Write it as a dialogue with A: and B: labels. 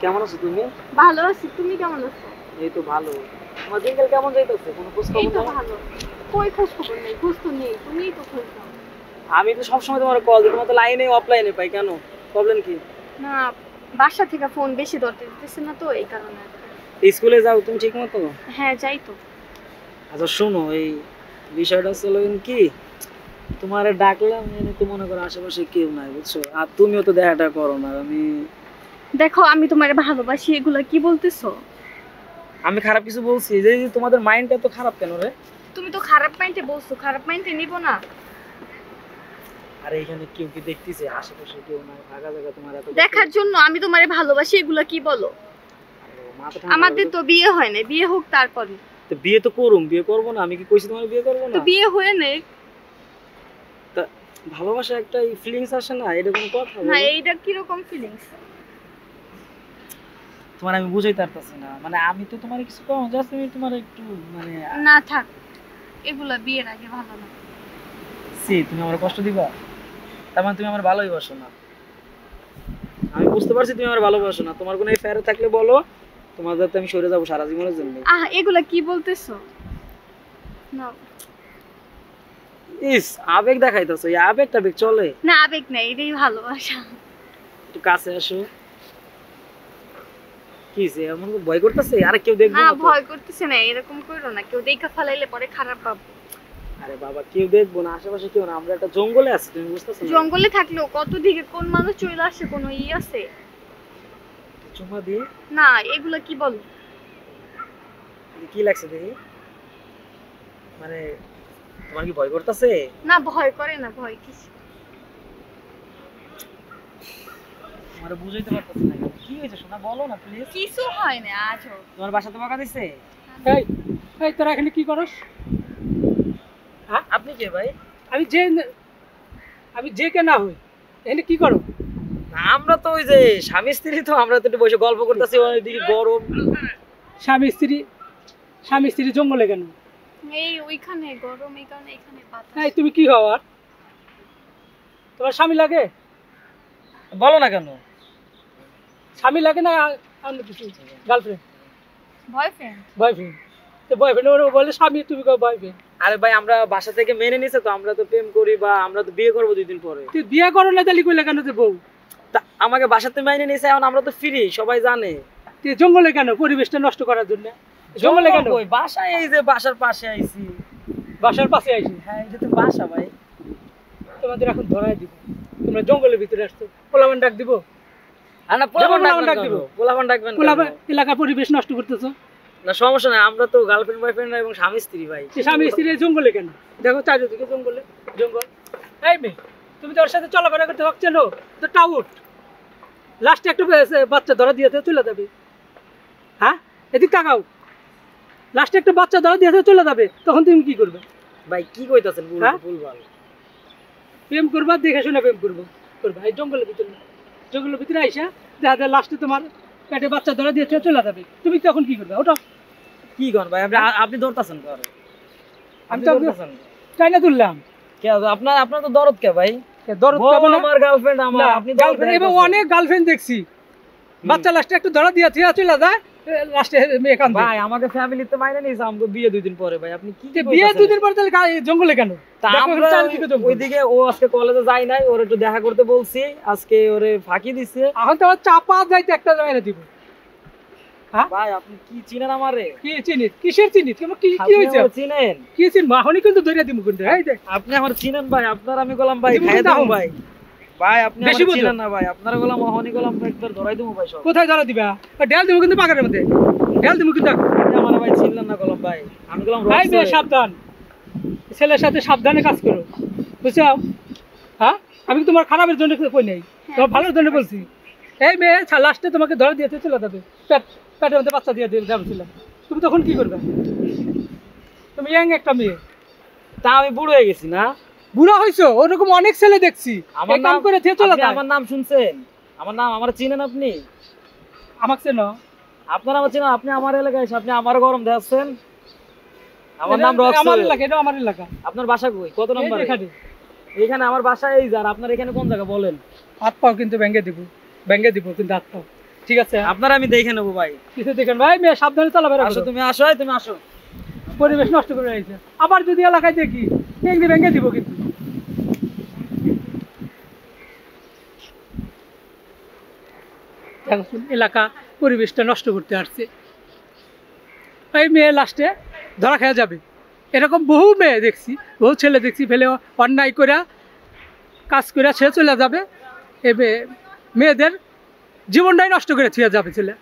A: কেমন আছো তুমি?
B: ভালো আছি, তুমি কেমন আছো?
A: এই তো ভালো। তোমার দিনকাল কেমন যাইতেছে? কোনো খোঁজ
B: এই
A: খবর
B: তো
A: নাই?
B: ভালো। কই খোঁজ খবর নেই, খোঁজ তো নেই, তুমিই তো খোঁজ দাও।
A: আমি তো সবসময় তোমার কল দিই, তোমার তো লাইনে অফলাইনে পাই, কেন? প্রবলেম কি?
B: না, বাসা থেকে ফোন বেশি ধরতে দিতেছে না তো এই কারণে।
A: স্কুলে যাও তুমি ঠিক মতো?
B: হ্যাঁ যাই তো।
A: আচ্ছা শোনো, এই বিষয়টা হলো কি, তোমারে ডাকলাম এনে তো মনে করো আশেপাশে কেউ নাই, বুঝছো? আর তুমিও তো দেখাটা করো না।
B: দেখো আমি তোমারে ভালোবাসি, এগুলা কি বলতেছো?
A: আমি খারাপ কিছু বলছি? যে যে তোমাদের মাইন্ডটা তো খারাপ কেন রে?
B: তুমি তো খারাপ মাইন্ডে বলছো, খারাপ মাইন্ডে নিব না।
A: আরে এখানে কেউ কি দেখতেছে? আশেপাশে কেউ নাই, ফাঁকা জায়গা, তোমার এত
B: দেখার জন্য আমি তোমারে ভালোবাসি, এগুলা কি বলো?
A: মাথা ঠান্ডা
B: আমাদের
A: করো
B: তো বিয়ে হয় না, বিয়ে হোক তারপরে।
A: তো। বিয়ে তো করুম, বিয়ে করবো না? আমি কি কইছি তোমার বিয়ে করবো
B: তো
A: না?
B: বিয়ে হয়ে নেই।
A: তা ভালোবাসা একটা ফিলিংস আসে না, এটা কোনো কথা?
B: না,
A: বলো?
B: এইটা কিরকম ফিলিংস?
A: তোমার আমি বুঝাইতে পারতাছি না, মানে আমি তো তোমার কিছু কম, জাস্ট আমি তোমার একটু মানে
B: না থাক, এগুলা বিয়ের আগে ভালো না।
A: তুমি আমার কষ্ট দিবা? তার মানে তুমি আমার ভালোই বাসো না। আমি বুঝতে পারছি তুমি আমার ভালোবাসো না। তোমার কোনো এফআইআর থাকলে বলো, তোমার যাতে আমি সরে যাবো সারা জীবনের জন্য।
B: এগুলা কি বলতেছো? না
A: ইস, আবেগ দেখাইতেছো, এই আবেগ টাবেগ চলে?
B: না, আবেগ নাই, এটাই ভালোবাসা।
A: একটু কাছে আসো। কি যে এমন ভয় করতেছে? আরে কেউ দেখবে
B: না
A: না তো?
B: ভয় করতেছে না, এরকম করো না, কেউ দেখা ফেলাইলে পরে খারাপ পাবো।
A: আরে বাবা, কেউ দেখবো না, আশেপাশে কেউ না, আমরা একটা জঙ্গলে আছি, তুমি বুঝতেছো না?
B: জঙ্গলে থাকলেও কত দিকে কোন মানুষ চলে আসে, কোনো আছে?
A: চুমা দিয়ে
B: না, এগুলা কি বলো?
A: কি লাগছে দেখি, মানে তোমার কি ভয় করতেছে?
B: না ভয় করে না, ভয় কিস?
A: তোমার বুঝাইতে পারতেছ না। কি হয়েছে শোনা, বলো না প্লিজ।
B: কিছু হয় না আজও।
A: তোমার বাসা তো বকা দিছে?
C: এই এই তোরা এখানে কি করস? হ্যাঁ,
A: আপনি কে ভাই?
C: আমি যে আমি যে কে না হই, এখানে কি করো?
A: না, আমরা তো ওই যে স্বামী স্ত্রী, তো আমরা তো একটু বসে গল্প করতেছি, ওইদিকে গরম।
C: স্বামী স্ত্রী জঙ্গলে কেন?
B: এই ওইখানে গরম, এই কারণে এখানে বাতাস।
C: এই তুমি কি হও? আর তোমার স্বামী লাগে?
A: বলো না কেন?
C: স্বামী লাগে না অন্য কিছু? Girlfriend,
B: boyfriend.
C: বয়ফ্রেন্ড? তো বয়ফ্রেন্ড ওরা বলে স্বামী, তুমি কও বয়ফ্রেন্ড।
A: আরে ভাই, আমরা বাসা থেকে মেনে নিছে তো, আমরা তো প্রেম করি, বা আমরা তো বিয়ে করবো 2 দিন পরে।
C: তুই বিয়ে করো না তাহলে কইলে কেন যে বউ?
A: তা আমাকে বাসাতে মেনে নিছে, এখন আমরা তো ফ্রি, সবাই জানে।
C: তুই জঙ্গলে কেন? পরিবেশটা নষ্ট করার জন্য জঙ্গলে কেন?
A: ওই বাসায়, এই যে বাসার পাশে আইছি।
C: বাসার পাশে আইসি?
A: হ্যাঁ, এটা তো বাসা ভাই।
C: তোমাদের এখন ধরাই দিব, তোমরা জঙ্গলের ভিতরে আসছো। পোলাবান ডাক দিব?
A: আর না, পোলাপান
C: পোলাপান
A: ডাক
C: ডাক
A: দিব।
C: দিব?
A: পোলাপান ডাকবেন কেন?
C: পোলাবান এলাকার পরিবেশ নষ্ট করতেছো।
A: না সমস্যা নাই, আমরা তো গার্লফ্রেন্ড বয়ফ্রেন্ড এবং স্বামী স্ত্রী ভাই।
C: স্বামী স্ত্রী জঙ্গলে কেন? দেখো চারিদিকে জঙ্গলে জঙ্গল। এই মেয়ে, তুমি তো ওর সাথে চলাফেরা করতে পারছো না তো? টাউট লাস্টে একটু বাচ্চা ধরা দিয়েছে চলে যাবে। হ্যাঁ, এদিক তাকাও, লাস্টে একটা বাচ্চা ধরা দিয়েছে চলে যাবে, তখন তুমি কি করবে?
A: ভাই কি কইতাছেন?
C: হ্যাঁ?
A: ভুলভাল।
C: প্রেম করবা, দেখে শুনে প্রেম করবো করবা। এই জঙ্গলের ভিতরে না। জঙ্গলের ভিতরে আইসা দেখা যায় লাস্টে তোমার পেটে বাচ্চা ধরা দিয়েছে চলে যাবে, তুমি তখন কি করবে? ওটা
A: কি কন ভাই, আপনি ধরতাছেন তো?
C: আমি তো চাই না তুললাম।
A: কে আপনার? আপনার তো দরদ কে ভাই?
C: দরদ
A: বউ
C: পাবো না?
A: আমার গার্লফ্রেন্ড, আমার আপনি দরদ
C: গার্লফ্রেন্ড এবং অনেক গার্লফ্রেন্ড দেখছি, বাচ্চা লাস্টে একটু ধরা দিয়ে চলে যায়, লাস্টে মেয়ে কান্দে।
A: ভাই আমাকে ফ্যামিলিতে মাইনে নিয়েছে, আমাকে বিয়ে 2 দিন পরে ভাই। আপনি কি
C: বিয়ে 2 দিন পর তাহলে জঙ্গলে কেন?
A: তা আমরা ওইদিকে, ও আজকে কলেজে যাই নাই, ওর একটু দেখা করতে বলছি, আজকে ওরে ফাঁকি দিছে।
C: এখন তো আমার চাপা যাইতে একটা মেরে দিব। হ্যাঁ
A: ভাই আপনি কি চিনেন আমারে?
C: কি চিনিস? কিসের চিনিস? কি কি
A: আপনি
C: হয়েছে?
A: আমারে চিনেন?
C: কি চিনবো? এখনই কিন্তু ধরে দিব কিন্তু। এই দেখ,
A: আপনি আমার চিনেন ভাই? আপনার আমি গলাম ভাই,
C: দিব
A: খাইয়ে
C: কিন্তু
A: দেবো
C: এখন।
A: ভাই। ভাই আপনি
C: বেশি
A: আমার
C: বুঝো।
A: চিনেন না ভাই, আপনার গলাম অহনি গলাম একবার ধরাই দেবো ভাই সব।
C: কোথায় ধরা দিবা? ডেল দিব কিন্তু পাকারের মধ্যে, ডেল দিব কিন্তু।
A: আপনি আমার ভাই চিনলেন না গলাম ভাই, আমি গলাম
C: এই মেয়ে
A: রক্স।
C: সাবধান, ছেলের সাথে সাবধানে কাজ করো, বুঝছো? হ্যাঁ, আমি তোমার খারাপের জন্য কই নাই, তোমার ভালোর জন্য বলছি। এই মেয়ে লাস্টে তোমাকে ধরে দিয়েছে চলে যাবে, পেটের মধ্যে বাচ্চা দিয়ে যাচ্ছিলাম, তুমি তখন কি করবে? তুমি ইয়াং একটা মেয়ে।
A: তা আমি বুড়ো হয়ে গেছি না?
C: বুড়া হইছো? ওরকম অনেক ছেলে দেখছি
A: আমার
C: কাম
A: নাম
C: করে দিয়ে চলে যায়।
A: আমার নাম শুনছেন? আমার নাম, আমার চিনেন আপনি?
C: আমাকে চেনো?
A: আপনার আমার চিনেন? আপনি আমার এলাকায় এসে আপনি আমার গরম দেখাচ্ছেন। আমার নাম রক্স।
C: আমার এলাকা, এটা আমার এলাকা।
A: আপনার বাসা কই? কত নম্বরে?
C: এখানে
A: এখানে আমার বাসা এই যার। আপনার এখানে কোন জায়গা বলেন?
C: হাত পাও কিন্তু ভেঙে দিব, ভেঙে দিব কিন্তু হাত পাও। ঠিক আছে
A: আপনারা আমি দেখে নেবো ভাই।
C: কিছু দেখেন ভাই, মেয়ে সাবধানে চলাফেরা
A: আসো
C: করো।
A: তুমি আসো, তুমি আসো।
C: পরিবেশ নষ্ট করে রাখছে, আবার যদি এলাকায় দেখি ভেঙে ভেঙে দিব কিন্তু। দেখুন এলাকা পরিবেশটা নষ্ট করতে আসছে, এই মেয়ে লাস্টে ধরা খেয়ে যাবে। এরকম বহু মেয়ে দেখছি, বহু ছেলে দেখছি ফেলে অন্যায় করে কাজ করে সে চলে যাবে, এ মেয়েদের জীবনটাই নষ্ট করে ছুঁয়ে যাবে ছেলে।